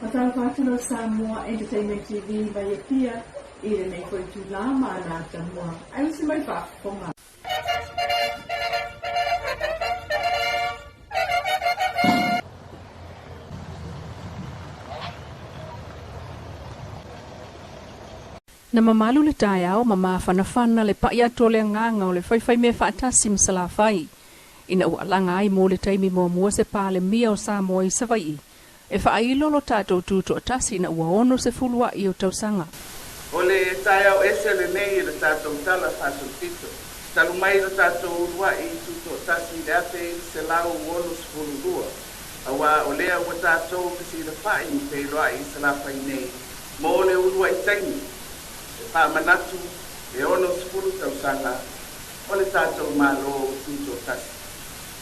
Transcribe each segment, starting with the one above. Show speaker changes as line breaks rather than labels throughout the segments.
Matapatino Samoa Entertainment TV by Pia, ile na iko Tulama na Samoa. Ayusi may pakonga.
Na mamalu le tayao mama fanafana le paia tole nganga o le whaiwhai me whaatasi msala whai. Ina ualanga ai mo le taimi mua se pa le mia o Samoa i savai. E whaai lolo tātou tūto atasi na ua ono se fulua i o tausanga.
O le tayao ese le nei le tātou tala whātou tito. Talu mai le tātou urua i tūto atasi le ate se lau ono se fulurua. Awa o lea ua tātou kasi le whai ni te roa i se la whai nei. Mo le urua i taimi. Manatu e ono sepulu tausanga o le tātou malo tuto tasi.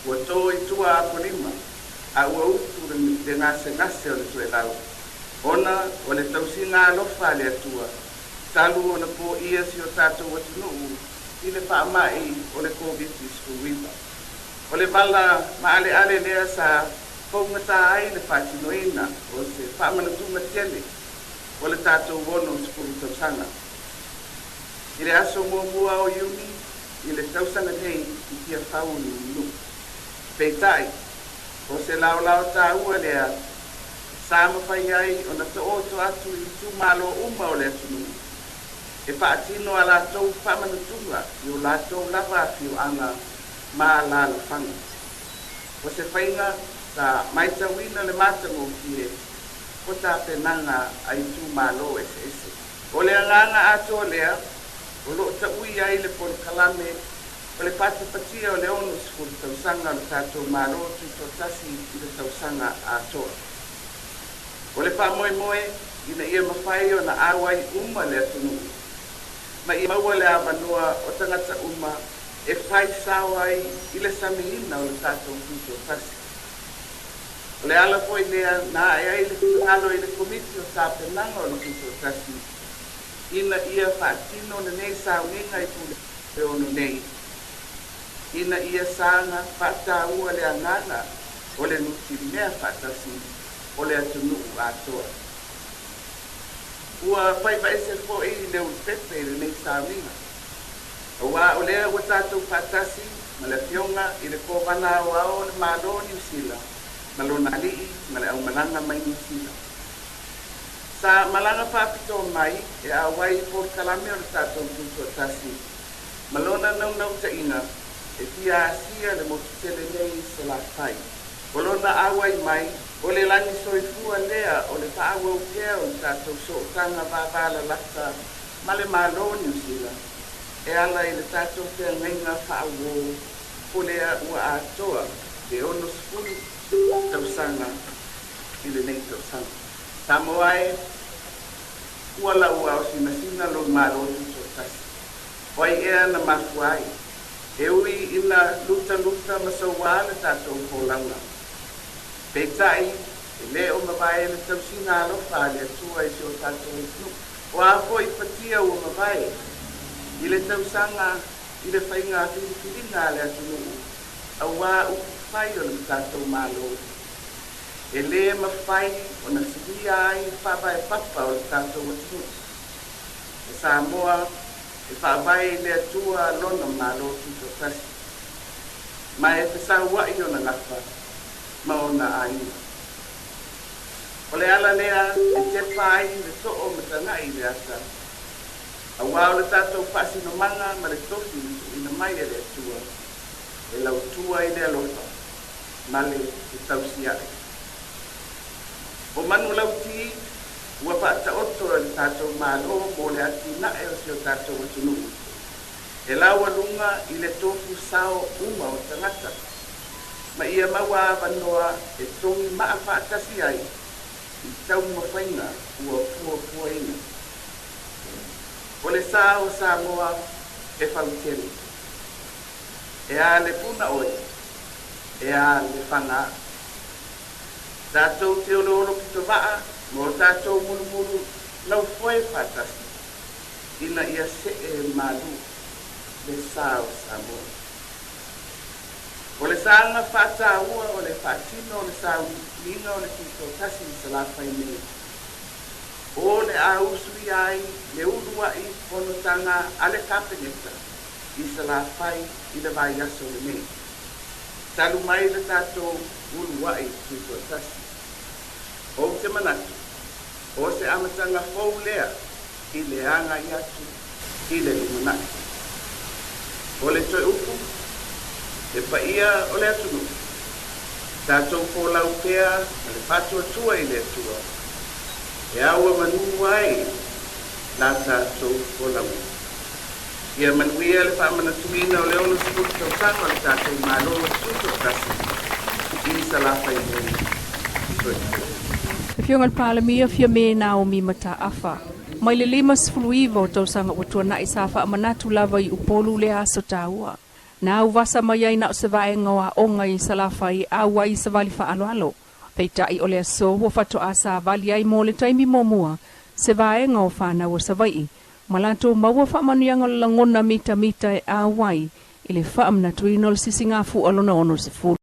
Ua tō i tua a polima a ua utu le ngase o le tue lau. Ona o le tausinga alofa le atua. Talu o na po ia si o tātou atunuu i le whaamai o le COVID-19 skuiva. O le vala maale ale lea sa pongata ai le whatinoina o se whaamanatu matiele o le tātou ono sepulu tausanga. I le aso mua o iuni, i le tausanga nei i tia whau ni unu. Peitai, o se lao tā ua lea, sāma whai ai o na to oto atu i tu malo umba o le atunu. E whaatino a lātou whamanutunga i o lātou lava fi o anga mā lalo whanga. O se whainga, sa maita wina le mātango ki e, o tā penanga a i tu malo ese. O le anganga ato lea, o lo ta ui ai le pol kalame o le pati patia o le ono skulu tausanga le tātou malo tuto tasi i le tausanga a toa. O le pa moe ina ia mawhai o na awai uma le atunu. Ma i maua le avanua o tangata uma e whai sawai i le samiina o le tātou tuto tasi. O le ala foi lea na ai le kuhalo i le komiti o tāpenanga o le tuto tasi. Ina ia whaatino na nei sauninga i pule e ono nei. Ina ia sanga whaata ua le angana o le nuti mea whaatasi o le atunu atoa. Ua whaiwaese fo i leo pepe le nei sauninga. Ua o lea ua tātou whaatasi ma le fionga i le kōwana o ao le mālo New Zealand. Ma lona alii ma le au malanga mai New Zealand. Sa malanga whapito mai e a wai por kalame o le tātou tuto tasi. Malona nau ta ina e tia asia le motutele nei se la whai. Olona awai mai o le langi soifua lea o le whaawa ukea o le tātou sootanga wāwala lata ma le malo New Zealand. E ala i le tātou tea ngainga whaawo o lea ua atoa e ono sepulu tausanga i le nei tausanga. Samoa e ua ua o sina lo malo tuto tasi. Wai ea na mafuai. E ui ina luta masaua le tātou kōlanga. Peitai, e le o mawai le tausina alofa le atua i si o tātou inu. O a fo i patia o mawai. I le tausanga, i le whainga whiringa le atunu. A wā uwhai o le tātou malo. E le mawhai o na siria ai whawai papa o le tātou atunu. E Samoa, e whawai le atua lona malo tuto tasi. Ma e pesau wai o na ngawha, ma o na aina. O le ala lea, e te whai le to'o matangai le ata. A wā o le tātou whasi no manga ma le tofi ina mai e le atua. E lau tua i le alofa, ma le tausiai. O manu lauti, ua whaata oto le tātou malo mo le ati nae o si o tātou atunu. E laua lunga i le tofu sao uma o tangata. Ma ia maua avanoa e tongi maa whaatasi ai i tau mawhainga ua pua ina. O le sao Samoa e whauteri. E a le puna oi, e a le whanga. Tātou te olo ki to waa, mo tātou mulu lau foe whatasi. Ina ia se e malu le sao Samoa. O le sanga whātāua, o le whātino, o le saulinga, o le tito tasi i salafai me. O le ausui ai, le urua i ponotanga ale kapeneta i salafai i le vai aso le me. Talu mai le tātou urua i tito tasi. O te manatu, o se amatanga fau lea i le anga i atu i le limanaki. O le toi upu, e paia o le atunu. Tātou pōlau pēa, ma le pātua tua i le atua. E aua manu ai, la tātou pōlau. Ia manuia le whamana tuina o le ono siputu tau sanga le tātou mālo tuto kasi. I salafa i mōi.
Te whionga palamia fia me Naomi mata afa. Mai le 5 tau sanga watua na isafa amanatu lava i upolu le aso tāua. Na uvasa mai ai na o se vaenga wa onga i salafa i awa i savali fa alo alo. Peita i ole aso wa fato asa vali ai mo le taimi momua. Se vaenga o whana wa savai. Malato maua fa manuanga langona mita e awai. Ile fa amna tuinol sisingafu alona ono se fulu.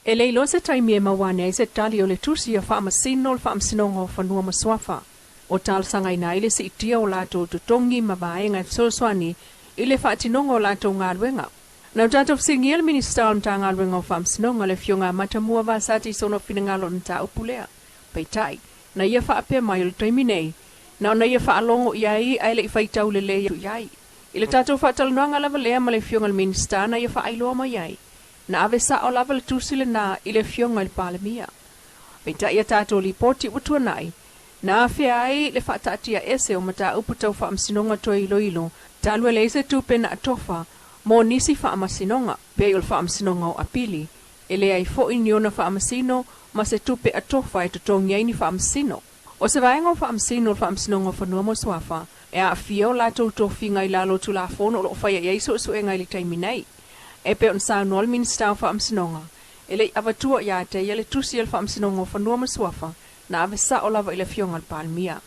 E leilo se taimi e mawane ai se tali o le tusi a wha amasino o wha amasinonga o whanua maswafa. O tal sanga ina ile se itia o lato tutongi ma vaenga soswani ile wha atinonga o lato ngā luenga. Nau tato fsingi el minister on ta ngā luenga o wha amasinonga le fionga matamua vasati sono finangalo nta upulea. Peitai, na ia wha apea mai o le taimi nei. Nau na ia wha alongo iai aile i whaitau le lea iai. Ile tato wha talanuanga lava lea ma le fionga le minister na ia wha ailoa mai iai. Na ave sa o lava le tusile na ile fionga le palemia. Peitai ia tato li poti utua nai. Na afea ai le whaatatia ese o mata uputau wha amasinonga toi ilo. Talua le ese tupe na atofa, mo nisi wha amasinonga, pe ul wha amasinonga o apili. Ele ai fo iniona wha amasino, ma se tupe atofa e tutongi aini wha amasino. O se vaenga wha amasino wha amasinonga whanua mo swafa, e a fia o lato utofi ngai lalo tu la fono o lo whaia iaiso o sue ngai li taiminei. E pe on sao nol minister wha amasinonga. Ele avatua ia te ia le tusi el wha amasinonga whanua mo swafa, na ave sa o lava ile fionga palmia.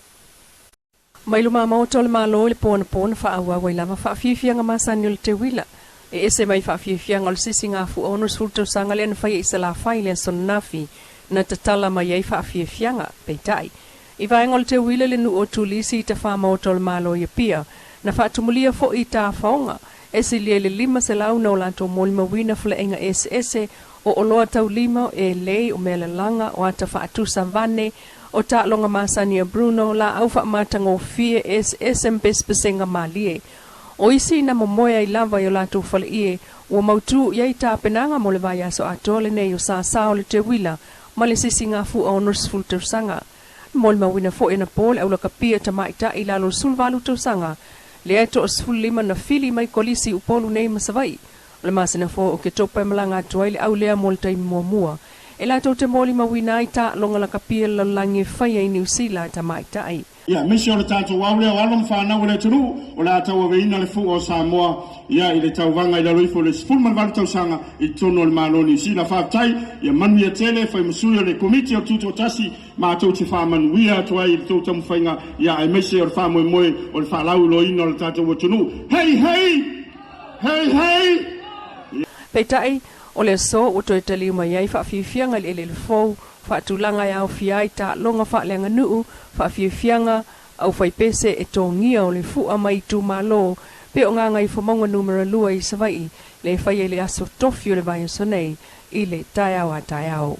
Mai luma maoto le malo le pona wha awa wai lava wha fifianga masani o le te wila. E ese mai wha fifianga o le sisinga fu ono sulto sanga le anwhai isa la whai le son nafi na tatala mai ei wha fifianga, peitai. I vaenga o le te wila le nu o tulisi i ta wha maoto le malo i pia, na wha tumulia fo i ta whaonga, ese lia le 5 se lau na o lanto molima wina fula enga ese o oloa tau 5 e lei o mele langa o ata wha atusa vane, o ta longa masani a Bruno la au wha matanga o fie SMPS malie. O isi na momoia I lava I o lato whale ie, o mautu iai ta penanga mo le vai aso atole nei o sa sao le te wila, ma le sisi ngā fu a onus ful tausanga. Mo le mawina fo ena pole au la kapia ta maita I lalo sulvalu tausanga, le ato o sful 5 na fili mai kolisi upolu nei masavai. Le masina fo o ke topa malanga tuai le au lea mo le taimi mua. E la tau te moli mawina I ta longa la kapia la langi whaia I New Zealand ta maita ai.
Ia, misi o le tātou waule o alom whanau le tunu, o la tau aweina le fu o Samoa, ia I le tau vanga I la roifo le sifulman vale tau sanga I tono le maloni sila whaftai, ia manuia tele, whai masui o le komiti o tuto tasi, ma tau te whamanuia tuai I le tau tamu whainga, ia ai misi o le whamoe moe, o le whalau lo ino le tātou o tunu. Hei, hei! Hei, hei!
Peitai, o le so o toi tali mai ai whaafiafianga le fou, whaatulanga I au fiai ta longa whaalenga nuu, whaafiafianga au whaipese e tōngia o le fua mai tu malo, pe o nganga I whamonga numera 2 I savai, le whaia le aso tofi o le vai sonei, I le taiao a taiao.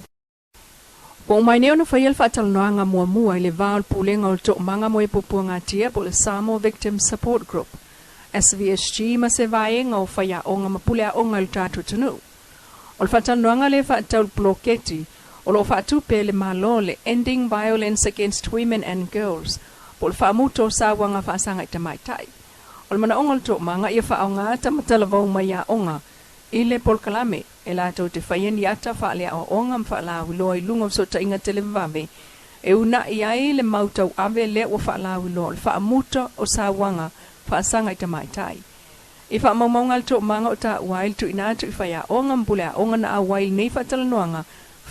Po mai neo na whaia le whaatalanoanga mua I le vaal pulenga o le tō manga mo e pupuanga tia po le Samoa Victim Support Group. SVSG ma se vaenga o whaia onga mapulea onga le tātu tunu. O le whaatanoanga le whaatau bloketi, o lo whaatupe le malo le Ending Violence Against Women and Girls, po le whaamuto sa wanga whaasanga I tamaitai. O le mana onga le tō manga ia whaonga tamatalawau mai a onga, I le polkalame, e la tau te whaieni ata whaalea o onga mwhaalawi loa I lunga so ta inga te le vave, e una I ai le mautau ave le o whaalawi loa, le whaamuto o sa wanga whaasanga I tamaitai. I wha maumaunga le tō manga o ta wail tu inatu I whaia onga mbulea onga na a wail nei whatalanoanga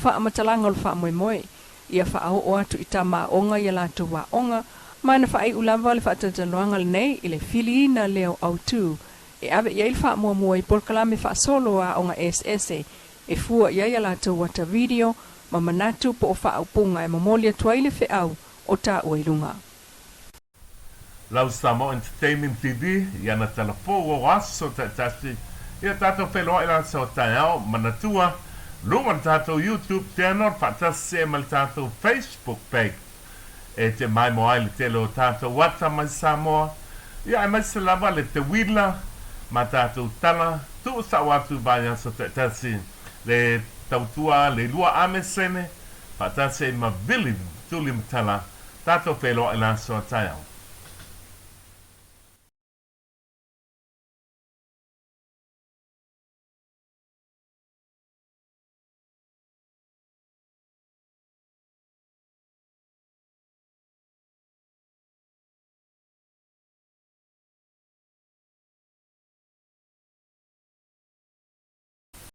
wha amatalanga o le wha moe moe. Ia wha au o atu I ta maa onga I la tu wa onga, mana wha ai ulava le wha tatalanoanga le nei I le fili na leo au tu E ave ia il fa mua I pol kalame fa solo a onga SS e fua ia la tau wata video ma manatu po o fa upunga e mamolia tuaile fe au o ta uailunga.
Lau Samoa Entertainment TV, ia na telefo o aso tasi, ia tato wheloa ila sa o taiao, manatua, lunga tato YouTube channel, patasi e mal tato Facebook page, e te mai mo ai le telo tato wata mai Samoa, ia e mai se lava le te wila, ma tato tala, tu sa watu baya sa tasi, le tautua Leilua ame Sene, patasi e ma Vili Tulimatala, tato wheloa ila sa o taiao.